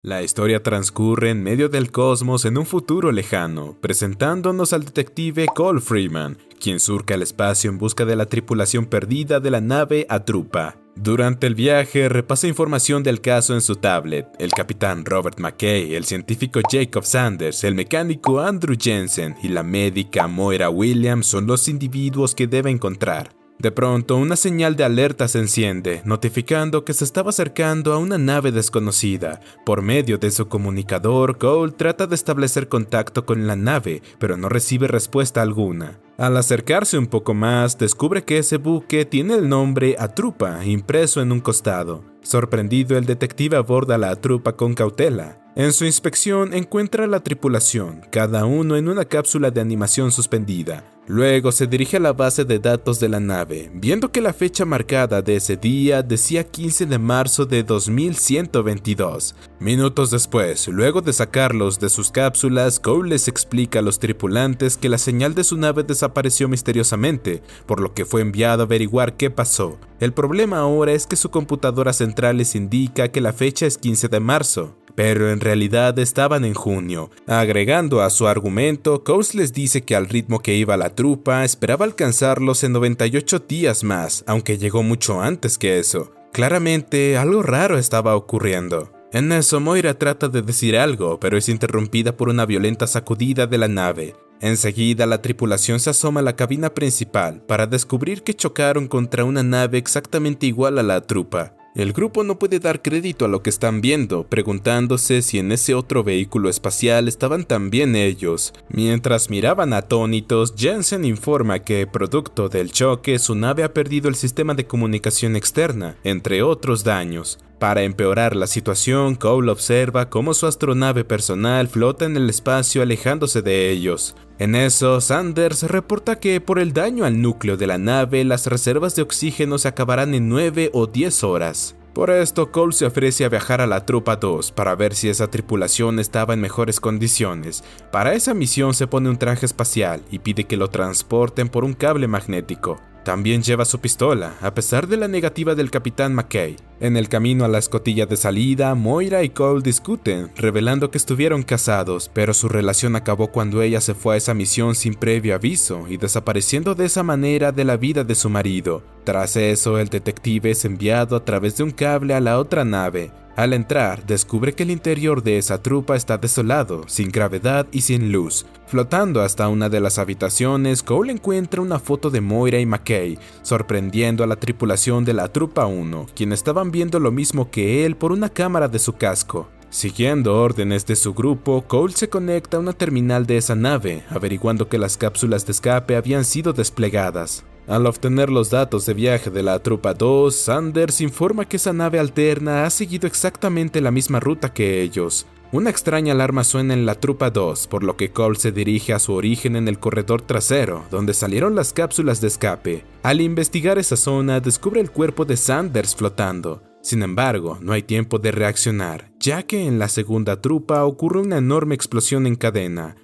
La historia transcurre en medio del cosmos en un futuro lejano, presentándonos al detective Cole Freeman, quien surca el espacio en busca de la tripulación perdida de la nave Atrupa. Durante el viaje repasa información del caso en su tablet. El capitán Robert McKay, el científico Jacob Sanders, el mecánico Andrew Jensen y la médica Moira Williams son los individuos que debe encontrar. De pronto, una señal de alerta se enciende, notificando que se estaba acercando a una nave desconocida. Por medio de su comunicador, Cole trata de establecer contacto con la nave, pero no recibe respuesta alguna. Al acercarse un poco más, descubre que ese buque tiene el nombre Atrupa impreso en un costado. Sorprendido, el detective aborda la Atrupa con cautela. En su inspección encuentra a la tripulación, cada uno en una cápsula de animación suspendida. Luego se dirige a la base de datos de la nave, viendo que la fecha marcada de ese día decía 15 de marzo de 2122. Minutos después, luego de sacarlos de sus cápsulas, Cole les explica a los tripulantes que la señal de su nave desapareció misteriosamente, por lo que fue enviado a averiguar qué pasó. El problema ahora es que su computadora central les indica que la fecha es 15 de marzo. Pero en realidad estaban en junio. Agregando a su argumento, Coase les dice que al ritmo que iba la trupa, esperaba alcanzarlos en 98 días más, aunque llegó mucho antes que eso. Claramente, algo raro estaba ocurriendo. En eso, Moira trata de decir algo, pero es interrumpida por una violenta sacudida de la nave. Enseguida, la tripulación se asoma a la cabina principal para descubrir que chocaron contra una nave exactamente igual a la trupa. El grupo no puede dar crédito a lo que están viendo, preguntándose si en ese otro vehículo espacial estaban también ellos. Mientras miraban atónitos, Jensen informa que, producto del choque, su nave ha perdido el sistema de comunicación externa, entre otros daños. Para empeorar la situación, Cole observa cómo su astronave personal flota en el espacio alejándose de ellos. En eso, Sanders reporta que por el daño al núcleo de la nave, las reservas de oxígeno se acabarán en 9 o 10 horas. Por esto, Cole se ofrece a viajar a la Trupa 2 para ver si esa tripulación estaba en mejores condiciones. Para esa misión se pone un traje espacial y pide que lo transporten por un cable magnético. También lleva su pistola, a pesar de la negativa del capitán McKay. En el camino a la escotilla de salida, Moira y Cole discuten, revelando que estuvieron casados, pero su relación acabó cuando ella se fue a esa misión sin previo aviso y desapareciendo de esa manera de la vida de su marido. Tras eso, el detective es enviado a través de un cable a la otra nave. Al entrar, descubre que el interior de esa trupa está desolado, sin gravedad y sin luz. Flotando hasta una de las habitaciones, Cole encuentra una foto de Moira y McKay, sorprendiendo a la tripulación de la Trupa 1, quienes estaban viendo lo mismo que él por una cámara de su casco. Siguiendo órdenes de su grupo, Cole se conecta a una terminal de esa nave, averiguando que las cápsulas de escape habían sido desplegadas. Al obtener los datos de viaje de la Trupa 2, Sanders informa que esa nave alterna ha seguido exactamente la misma ruta que ellos. Una extraña alarma suena en la Trupa 2, por lo que Cole se dirige a su origen en el corredor trasero, donde salieron las cápsulas de escape. Al investigar esa zona, descubre el cuerpo de Sanders flotando. Sin embargo, no hay tiempo de reaccionar, ya que en la segunda trupa ocurre una enorme explosión en cadena.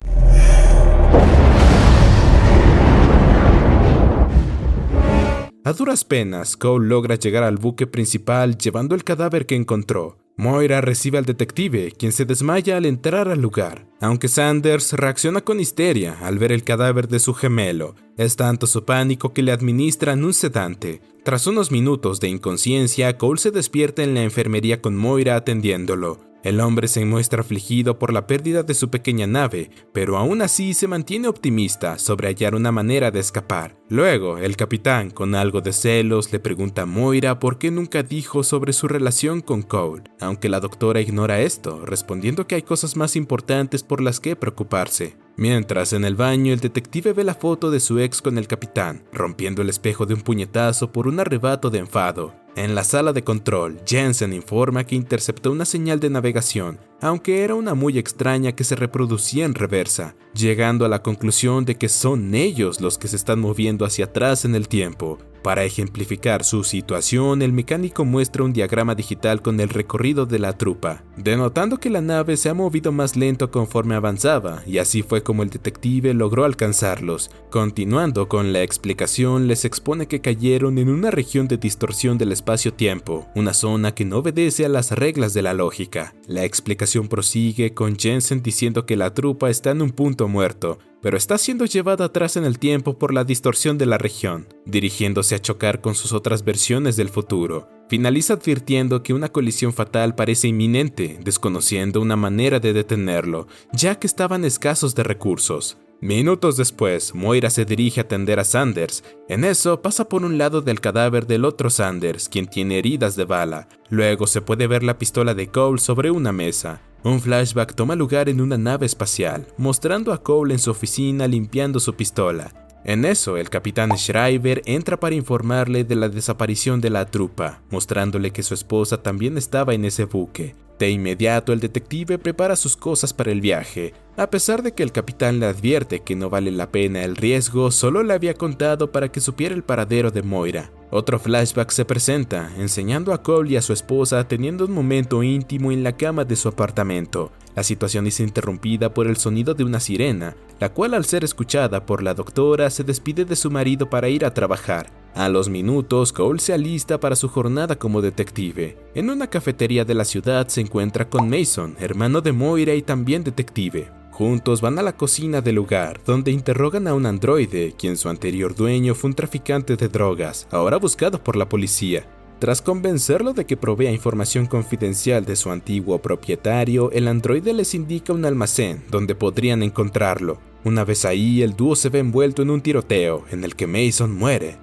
A duras penas, Cole logra llegar al buque principal llevando el cadáver que encontró. Moira recibe al detective, quien se desmaya al entrar al lugar, aunque Sanders reacciona con histeria al ver el cadáver de su gemelo. Es tanto su pánico que le administran un sedante. Tras unos minutos de inconsciencia, Cole se despierta en la enfermería con Moira atendiéndolo. El hombre se muestra afligido por la pérdida de su pequeña nave, pero aún así se mantiene optimista sobre hallar una manera de escapar. Luego, el capitán, con algo de celos, le pregunta a Moira por qué nunca dijo sobre su relación con Cole, aunque la doctora ignora esto, respondiendo que hay cosas más importantes por las que preocuparse. Mientras, en el baño, el detective ve la foto de su ex con el capitán, rompiendo el espejo de un puñetazo por un arrebato de enfado. En la sala de control, Jensen informa que interceptó una señal de navegación, aunque era una muy extraña que se reproducía en reversa, llegando a la conclusión de que son ellos los que se están moviendo hacia atrás en el tiempo. Para ejemplificar su situación, el mecánico muestra un diagrama digital con el recorrido de la trupa, denotando que la nave se ha movido más lento conforme avanzaba, y así fue como el detective logró alcanzarlos. Continuando con la explicación, les expone que cayeron en una región de distorsión del espacio-tiempo, una zona que no obedece a las reglas de la lógica. La explicación prosigue con Jensen diciendo que la trupa está en un punto muerto, pero está siendo llevada atrás en el tiempo por la distorsión de la región, dirigiéndose a chocar con sus otras versiones del futuro. Finaliza advirtiendo que una colisión fatal parece inminente, desconociendo una manera de detenerlo, ya que estaban escasos de recursos. Minutos después, Moira se dirige a atender a Sanders. En eso, pasa por un lado del cadáver del otro Sanders, quien tiene heridas de bala. Luego se puede ver la pistola de Cole sobre una mesa. Un flashback toma lugar en una nave espacial, mostrando a Cole en su oficina limpiando su pistola. En eso, el capitán Shriver entra para informarle de la desaparición de la trupa, mostrándole que su esposa también estaba en ese buque. De inmediato, el detective prepara sus cosas para el viaje. A pesar de que el capitán le advierte que no vale la pena el riesgo, solo le había contado para que supiera el paradero de Moira. Otro flashback se presenta, enseñando a Cole y a su esposa teniendo un momento íntimo en la cama de su apartamento. La situación es interrumpida por el sonido de una sirena, la cual al ser escuchada por la doctora se despide de su marido para ir a trabajar. A los minutos, Cole se alista para su jornada como detective. En una cafetería de la ciudad se encuentra con Mason, hermano de Moira y también detective. Juntos van a la cocina del lugar, donde interrogan a un androide, quien su anterior dueño fue un traficante de drogas, ahora buscado por la policía. Tras convencerlo de que provea información confidencial de su antiguo propietario, el androide les indica un almacén donde podrían encontrarlo. Una vez ahí, el dúo se ve envuelto en un tiroteo, en el que Mason muere.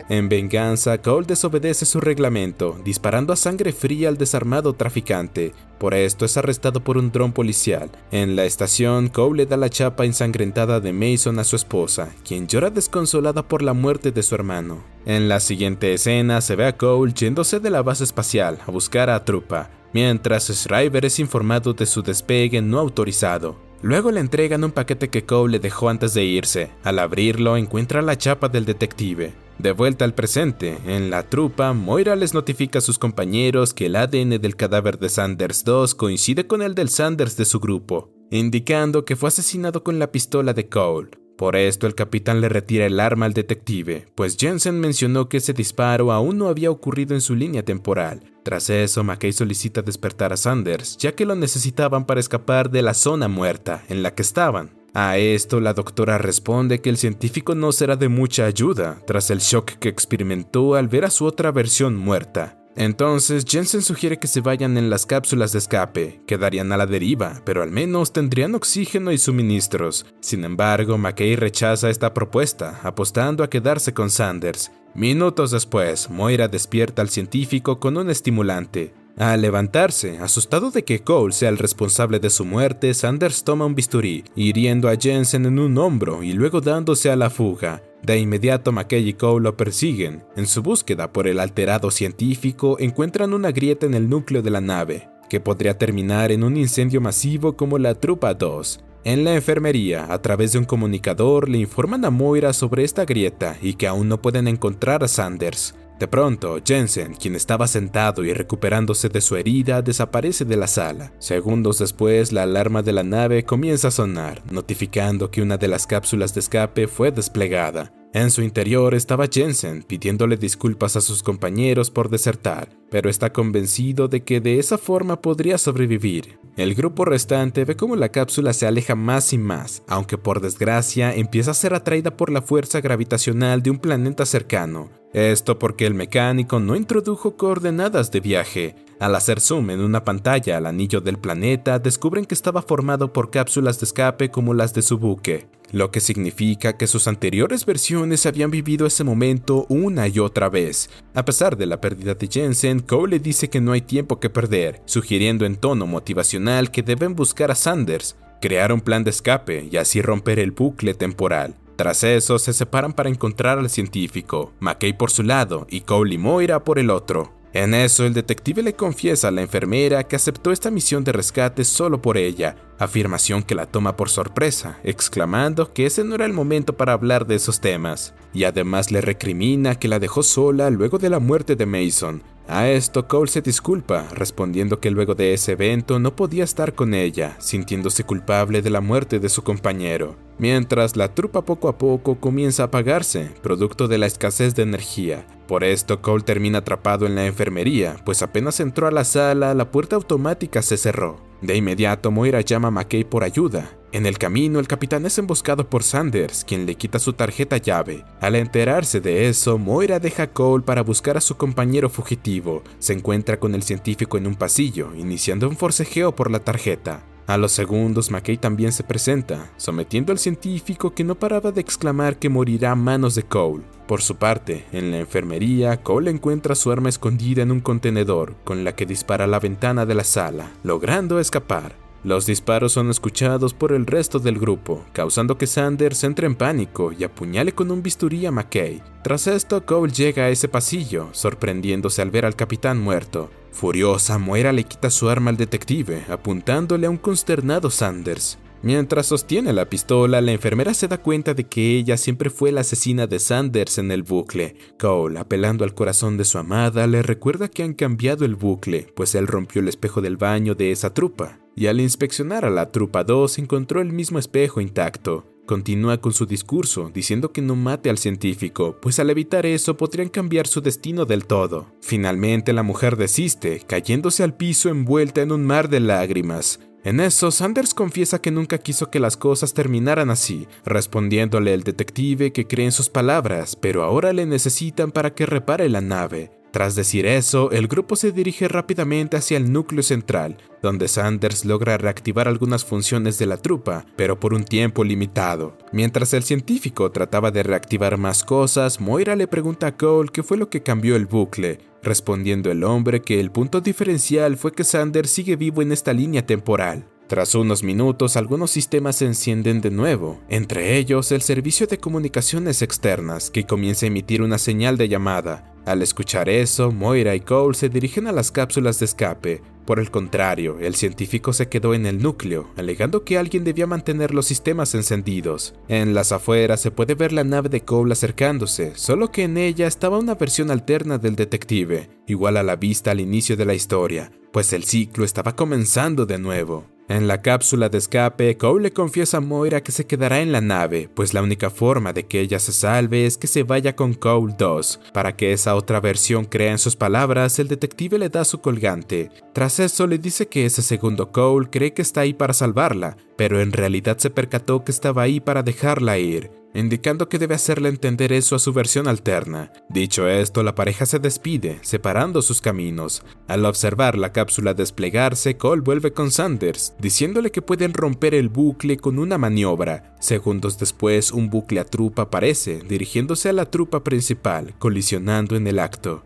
En venganza, Cole desobedece su reglamento, disparando a sangre fría al desarmado traficante. Por esto es arrestado por un dron policial. En la estación, Cole le da la chapa ensangrentada de Mason a su esposa, quien llora desconsolada por la muerte de su hermano. En la siguiente escena se ve a Cole yéndose de la base espacial a buscar a Trupa, mientras Shriver es informado de su despegue no autorizado. Luego le entregan un paquete que Cole le dejó antes de irse. Al abrirlo, encuentra la chapa del detective. De vuelta al presente, en la trupa, Moira les notifica a sus compañeros que el ADN del cadáver de Sanders 2 coincide con el del Sanders de su grupo, indicando que fue asesinado con la pistola de Cole. Por esto, el capitán le retira el arma al detective, pues Jensen mencionó que ese disparo aún no había ocurrido en su línea temporal. Tras eso, McKay solicita despertar a Sanders, ya que lo necesitaban para escapar de la zona muerta en la que estaban. A esto, la doctora responde que el científico no será de mucha ayuda, tras el shock que experimentó al ver a su otra versión muerta. Entonces, Jensen sugiere que se vayan en las cápsulas de escape, quedarían a la deriva, pero al menos tendrían oxígeno y suministros. Sin embargo, McKay rechaza esta propuesta, apostando a quedarse con Sanders. Minutos después, Moira despierta al científico con un estimulante. Al levantarse, asustado de que Cole sea el responsable de su muerte, Sanders toma un bisturí, hiriendo a Jensen en un hombro y luego dándose a la fuga. De inmediato, McKay y Cole lo persiguen. En su búsqueda por el alterado científico, encuentran una grieta en el núcleo de la nave, que podría terminar en un incendio masivo como la Trupa 2. En la enfermería, a través de un comunicador, le informan a Moira sobre esta grieta y que aún no pueden encontrar a Sanders. De pronto, Jensen, quien estaba sentado y recuperándose de su herida, desaparece de la sala. Segundos después, la alarma de la nave comienza a sonar, notificando que una de las cápsulas de escape fue desplegada. En su interior estaba Jensen, pidiéndole disculpas a sus compañeros por desertar, pero está convencido de que de esa forma podría sobrevivir. El grupo restante ve cómo la cápsula se aleja más y más, aunque por desgracia empieza a ser atraída por la fuerza gravitacional de un planeta cercano. Esto porque el mecánico no introdujo coordenadas de viaje. Al hacer zoom en una pantalla al anillo del planeta, descubren que estaba formado por cápsulas de escape como las de su buque, lo que significa que sus anteriores versiones habían vivido ese momento una y otra vez. A pesar de la pérdida de Jensen, Cole le dice que no hay tiempo que perder, sugiriendo en tono motivacional que deben buscar a Sanders, crear un plan de escape y así romper el bucle temporal. Tras eso, se separan para encontrar al científico, McKay por su lado y Cole y Moira por el otro. En eso, el detective le confiesa a la enfermera que aceptó esta misión de rescate solo por ella, afirmación que la toma por sorpresa, exclamando que ese no era el momento para hablar de esos temas, y además le recrimina que la dejó sola luego de la muerte de Mason. A esto Cole se disculpa, respondiendo que luego de ese evento no podía estar con ella, sintiéndose culpable de la muerte de su compañero. Mientras la trupa poco a poco comienza a apagarse, producto de la escasez de energía. Por esto Cole termina atrapado en la enfermería, pues apenas entró a la sala, la puerta automática se cerró. De inmediato Moira llama a McKay por ayuda. En el camino, el capitán es emboscado por Sanders, quien le quita su tarjeta llave. Al enterarse de eso, Moira deja a Cole para buscar a su compañero fugitivo. Se encuentra con el científico en un pasillo, iniciando un forcejeo por la tarjeta. A los segundos, McKay también se presenta, sometiendo al científico, que no paraba de exclamar que morirá a manos de Cole. Por su parte, en la enfermería, Cole encuentra su arma escondida en un contenedor, con la que dispara a la ventana de la sala, logrando escapar. Los disparos son escuchados por el resto del grupo, causando que Sanders entre en pánico y apuñale con un bisturí a McKay. Tras esto, Cole llega a ese pasillo, sorprendiéndose al ver al capitán muerto. Furiosa, Moira le quita su arma al detective, apuntándole a un consternado Sanders. Mientras sostiene la pistola, la enfermera se da cuenta de que ella siempre fue la asesina de Sanders en el bucle. Cole, apelando al corazón de su amada, le recuerda que han cambiado el bucle, pues él rompió el espejo del baño de esa trupa. Y al inspeccionar a la trupa 2, encontró el mismo espejo intacto. Continúa con su discurso, diciendo que no mate al científico, pues al evitar eso podrían cambiar su destino del todo. Finalmente la mujer desiste, cayéndose al piso envuelta en un mar de lágrimas. En eso, Sanders confiesa que nunca quiso que las cosas terminaran así, respondiéndole el detective que cree en sus palabras, pero ahora le necesitan para que repare la nave. Tras decir eso, el grupo se dirige rápidamente hacia el núcleo central, donde Sanders logra reactivar algunas funciones de la trupa, pero por un tiempo limitado. Mientras el científico trataba de reactivar más cosas, Moira le pregunta a Cole qué fue lo que cambió el bucle, respondiendo el hombre que el punto diferencial fue que Sanders sigue vivo en esta línea temporal. Tras unos minutos, algunos sistemas se encienden de nuevo, entre ellos el servicio de comunicaciones externas, que comienza a emitir una señal de llamada. Al escuchar eso, Moira y Cole se dirigen a las cápsulas de escape. Por el contrario, el científico se quedó en el núcleo, alegando que alguien debía mantener los sistemas encendidos. En las afueras se puede ver la nave de Cole acercándose, solo que en ella estaba una versión alterna del detective, igual a la vista al inicio de la historia, pues el ciclo estaba comenzando de nuevo. En la cápsula de escape, Cole le confiesa a Moira que se quedará en la nave, pues la única forma de que ella se salve es que se vaya con Cole 2. Para que esa otra versión crea en sus palabras, el detective le da su colgante. Tras eso le dice que ese segundo Cole cree que está ahí para salvarla, pero en realidad se percató que estaba ahí para dejarla ir, indicando que debe hacerle entender eso a su versión alterna. Dicho esto, la pareja se despide, separando sus caminos. Al observar la cápsula desplegarse, Cole vuelve con Sanders, diciéndole que pueden romper el bucle con una maniobra. Segundos después, un bucle a trupa aparece, dirigiéndose a la trupa principal, colisionando en el acto.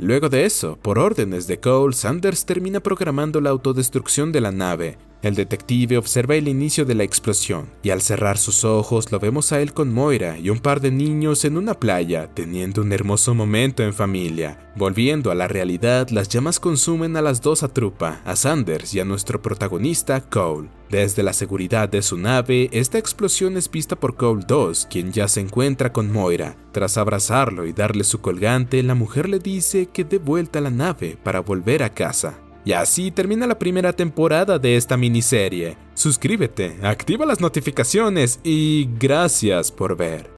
Luego de eso, por órdenes de Cole, Sanders termina programando la autodestrucción de la nave. El detective observa el inicio de la explosión, y al cerrar sus ojos lo vemos a él con Moira y un par de niños en una playa, teniendo un hermoso momento en familia. Volviendo a la realidad, las llamas consumen a las dos a trupa, a Sanders y a nuestro protagonista, Cole. Desde la seguridad de su nave, esta explosión es vista por Cole 2, quien ya se encuentra con Moira. Tras abrazarlo y darle su colgante, la mujer le dice que dé vuelta a la nave para volver a casa. Y así termina la primera temporada de esta miniserie. Suscríbete, activa las notificaciones y gracias por ver.